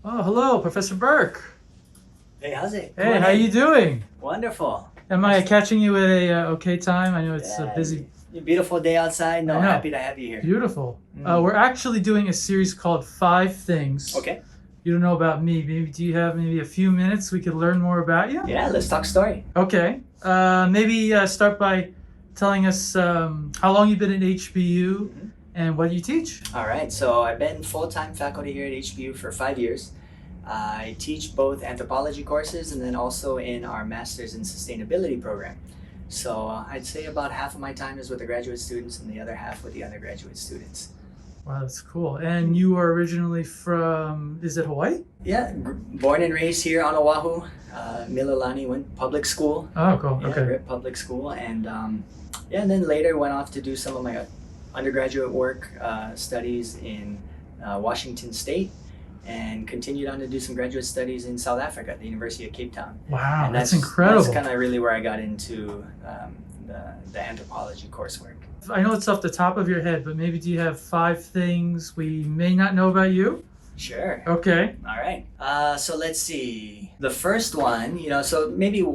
Oh, hello, Professor Burke. Hey, how's it? Hey, how you doing? Wonderful. Am I catching you at a okay time? I know it's a busy. Beautiful day outside. No, I know. happy to have you here. Beautiful. We're actually doing a series called 5 Things Okay. You Don't Know About Me. Maybe do you have maybe a few minutes we could learn more about you? Yeah, let's talk story. Okay. Maybe start by telling us how long you've been at HBU and what you teach. All right. So I've been full-time faculty here at HBU for 5 years. I teach both anthropology courses and then also in our Master's in Sustainability program. So I'd say about half of my time is with the graduate students and the other half with the undergraduate students. Wow, that's cool. And you are originally from, is it Hawaii? Yeah, born and raised here on Oahu. Mililani, went public school. Oh, cool. Yeah, Okay. Rip public school. And and then later went off to do some of my undergraduate work, studies in Washington State, and continued on to do some graduate studies in South Africa at the University of Cape Town. Wow, And that's incredible. That's kind of really where I got into the anthropology coursework. I know it's off the top of your head, but maybe do you have 5 things we may not know about you? Sure. Okay. All right. So let's see. The first one, so maybe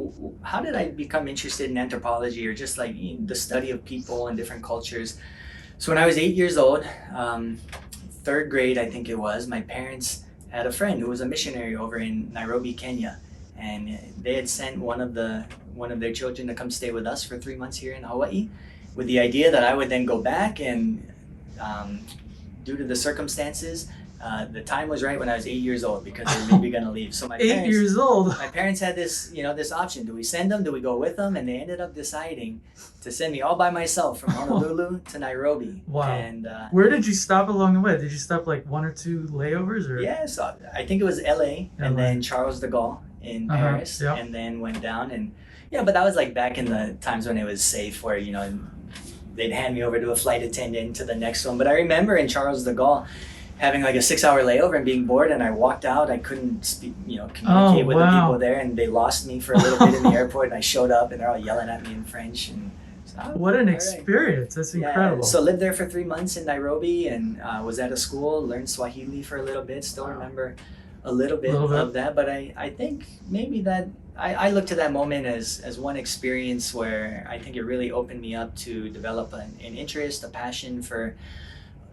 how did I become interested in anthropology or just like the study of people and different cultures? So when I was 8 years old, 3rd grade, I think it was, my parents had a friend who was a missionary over in Nairobi, Kenya. And they had sent one of their children to come stay with us for 3 months here in Hawaii, with the idea that I would then go back and due to the circumstances, the time was right when I was 8 years old because they were maybe going to leave. So my 8 years old. My parents had this, this option. Do we send them? Do we go with them? And they ended up deciding to send me all by myself from Honolulu to Nairobi. Wow. And where did you stop along the way? Did you stop like 1 or 2 layovers? Or? yeah, so I think it was LA and then Charles de Gaulle in Paris, yeah. and then went down. And but that was like back in the times when it was safe, where they'd hand me over to a flight attendant to the next one. But I remember in Charles de Gaulle having like a 6-hour layover and being bored, and I walked out. I couldn't speak, communicate with the people there, and they lost me for a little bit in the airport. And I showed up, and they're all yelling at me in French. And so, what an experience! That's incredible. So lived there for 3 months in Nairobi, and was at a school, learned Swahili for a little bit. Still remember a little bit of that, but I think maybe that I look to that moment as one experience where I think it really opened me up to develop an interest, a passion for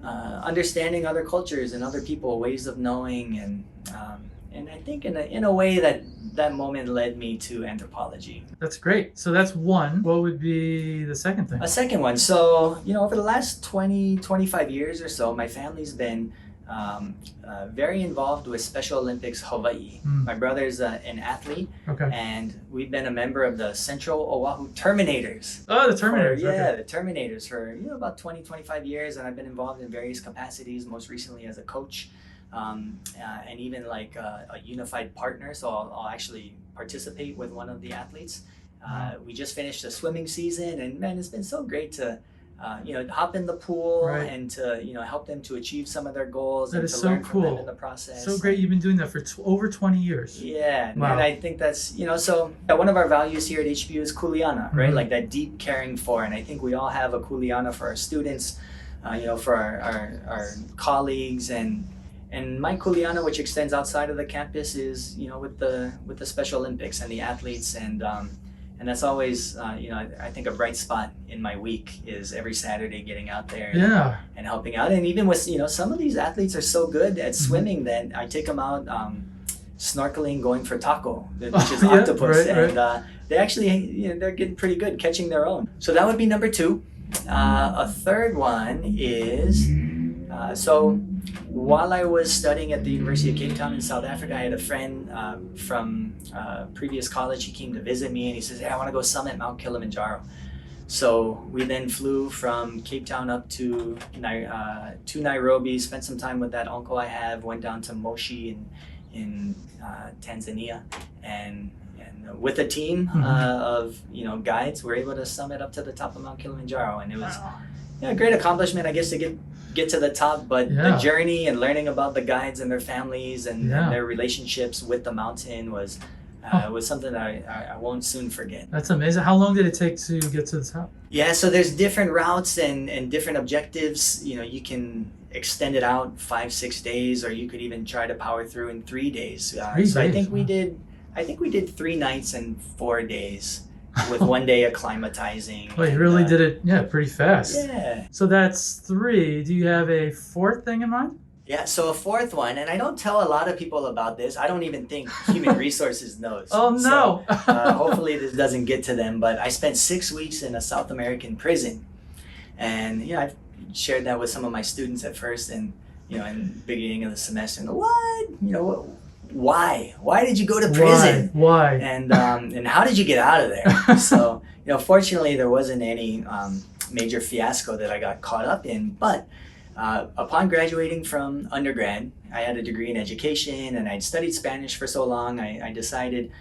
understanding other cultures and other people, ways of knowing, and I think in a way that moment led me to anthropology. That's great. So that's one. What would be the second thing? A second one. So, over the last 25 years or so, my family's been very involved with Special Olympics Hawaii. My brother's an athlete, and we've been a member of the Central Oahu Terminators. Oh, the Terminators. The Terminators for about 25 years, and I've been involved in various capacities, most recently as a coach, and even like a unified partner, so I'll actually participate with one of the athletes. We just finished the swimming season, and man, it's been so great to hop in the pool and to help them to achieve some of their goals and to learn from them in the process. So great, you've been doing that for over 20 years. Yeah, wow. And I think that's so one of our values here at HBU is kuleana, right? Like that deep caring for, and I think we all have a kuleana for our students, for our colleagues, and my kuleana, which extends outside of the campus, is with the Special Olympics and the athletes, and that's always, I think a bright spot in my week is every Saturday getting out there and helping out. And even with, some of these athletes are so good at swimming that I take them out snorkeling, going for taco, which is octopus. And they actually, they're getting pretty good catching their own. So that would be number 2. A third one is, so while I was studying at the University of Cape Town in South Africa, I had a friend from previous college. He came to visit me, and he says, "Hey, I want to go summit Mount Kilimanjaro." So we then flew from Cape Town up to Nairobi, spent some time with that uncle I have, went down to Moshi in Tanzania, and with a team of guides, we're able to summit up to the top of Mount Kilimanjaro, and it was a great accomplishment, I guess, to get to the top. But the journey and learning about the guides and their families and their relationships with the mountain was something that I won't soon forget. That's amazing. How long did it take to get to the top? Yeah, so there's different routes and different objectives. You can extend it out 5-6 days, or you could even try to power through in 3 days. 3 so I days, think wow. I think we did 3 nights and 4 days, with 1 day acclimatizing. Well, you really did it, pretty fast. Yeah. So that's 3. Do you have a 4th thing in mind? Yeah, so a 4th one, and I don't tell a lot of people about this. I don't even think Human Resources knows. Oh, no. So, hopefully this doesn't get to them, but I spent 6 weeks in a South American prison. And, I've shared that with some of my students at first, and, in the beginning of the semester, and what? Why? Why did you go to prison? Why? And how did you get out of there? So, fortunately there wasn't any major fiasco that I got caught up in, but upon graduating from undergrad, I had a degree in education and I'd studied Spanish for so long, I decided,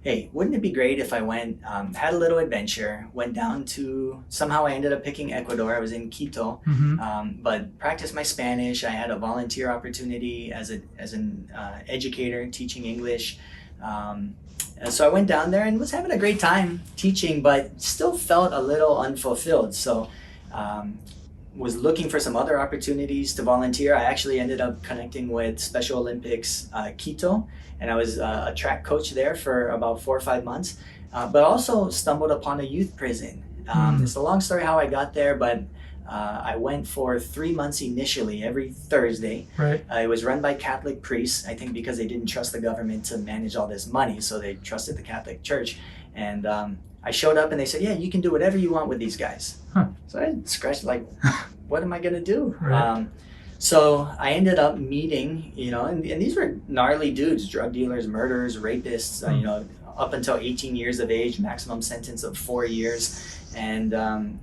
hey, wouldn't it be great if I went, had a little adventure, went down to, somehow I ended up picking Ecuador. I was in Quito, but practiced my Spanish. I had a volunteer opportunity as an educator teaching English. And so I went down there and was having a great time teaching, but still felt a little unfulfilled. So was looking for some other opportunities to volunteer. I actually ended up connecting with Special Olympics Quito, and I was a track coach there for about 4 or 5 months, but also stumbled upon a youth prison. It's a long story how I got there, but I went for 3 months initially, every Thursday. Right. It was run by Catholic priests, I think because they didn't trust the government to manage all this money, so they trusted the Catholic Church. And I showed up and they said, yeah, you can do whatever you want with these guys. Huh. So I scratched like, what am I gonna do? Right. So I ended up meeting, and these were gnarly dudes, drug dealers, murderers, rapists, up until 18 years of age, maximum sentence of 4 years, and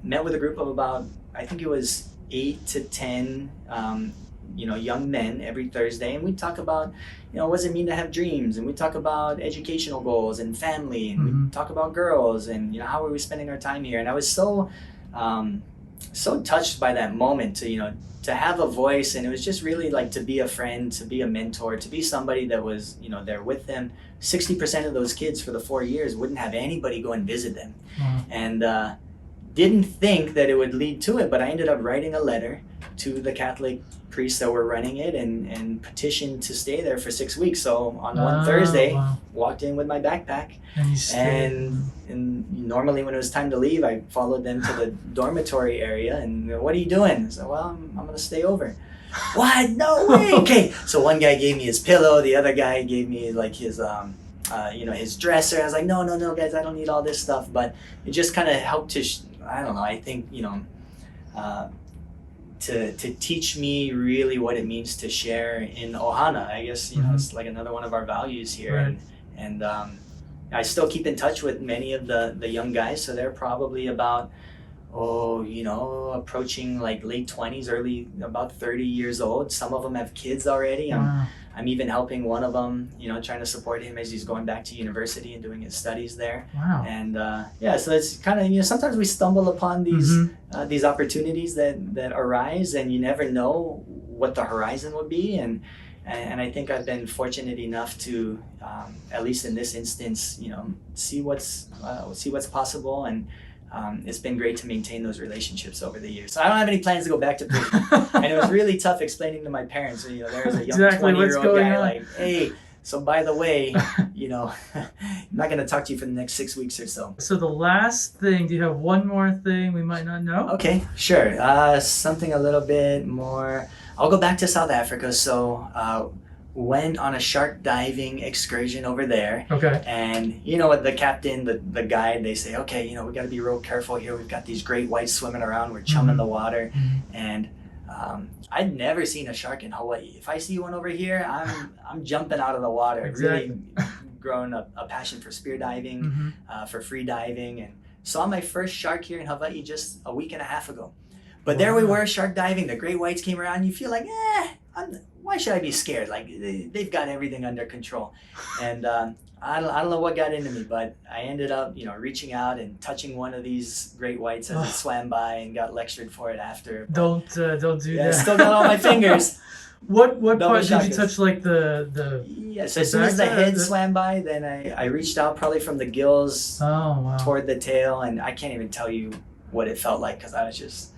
met with a group of about, I think it was 8 to 10, young men every Thursday, and we'd talk about, what does it mean to have dreams, and we'd talk about educational goals and family, and we'd talk about girls, and how are we spending our time here. And I was so touched by that moment to have a voice, and it was just really like to be a friend, to be a mentor, to be somebody that was there with them. 60% of those kids for the 4 years wouldn't have anybody go and visit them. And didn't think that it would lead to it, but I ended up writing a letter to the Catholic priests that were running it and petitioned to stay there for 6 weeks. So on one Thursday, walked in with my backpack, and normally when it was time to leave, I followed them to the dormitory area, and what are you doing? I said, well, I'm gonna stay over. What? No way. Okay. So one guy gave me his pillow, the other guy gave me like his his dresser. I was like, no guys, I don't need all this stuff. But it just kind of helped to I don't know, I think to teach me really what it means to share in Ohana. I guess it's like another one of our values here. Right. And I still keep in touch with many of the young guys, so they're probably about approaching like late 20s, early about 30 years old. Some of them have kids already. I'm even helping one of them, trying to support him as he's going back to university and doing his studies there. Wow. And so it's kind of, sometimes we stumble upon these opportunities that arise, and you never know what the horizon would be. And I think I've been fortunate enough to, at least in this instance, see what's possible, and it's been great to maintain those relationships over the years. So I don't have any plans to go back to prison. And it was really tough explaining to my parents, there's a young 20-year-old guy like, hey, so by the way, I'm not going to talk to you for the next 6 weeks or so. So the last thing, do you have one more thing we might not know? Okay, sure. Something a little bit more. I'll go back to South Africa. So went on a shark diving excursion over there. Okay. And what the captain, the guide, they say, okay, we got to be real careful here. We've got these great whites swimming around. We're chumming the water. And I'd never seen a shark in Hawaii. If I see one over here, I'm jumping out of the water. Exactly. Really grown a passion for spear diving, for free diving, and saw my first shark here in Hawaii just a week and a half ago. But there we were, shark diving. The great whites came around. You feel like, why should I be scared? Like they've got everything under control. And I don't know what got into me, but I ended up, reaching out and touching one of these great whites as it swam by, and got lectured for it after. But, don't do that. Still got all my fingers. What part did you touch? Like the Yeah. So as soon as the head swam by, then I reached out probably from the gills toward the tail, and I can't even tell you what it felt like, because I was just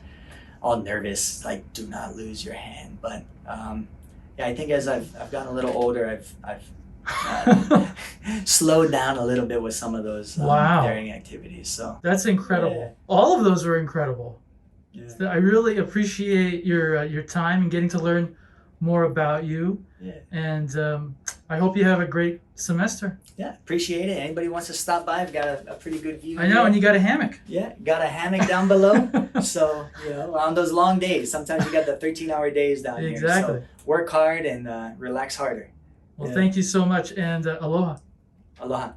all nervous, like do not lose your hand. But yeah, I think as I've gotten a little older, I've slowed down a little bit with some of those Wow. daring activities. So That's incredible. Yeah. All of those were incredible. yeah, I really appreciate your time and getting to learn more about you. yeah, And I hope you have a great semester. yeah. Appreciate it. Anybody wants to stop by? I've got a pretty good view. I know, here. and you got a hammock. Yeah, got a hammock down below. So, on those long days, sometimes you got the 13-hour days down here. Exactly. So work hard and relax harder. Well, Yeah. thank you so much, and aloha. Aloha.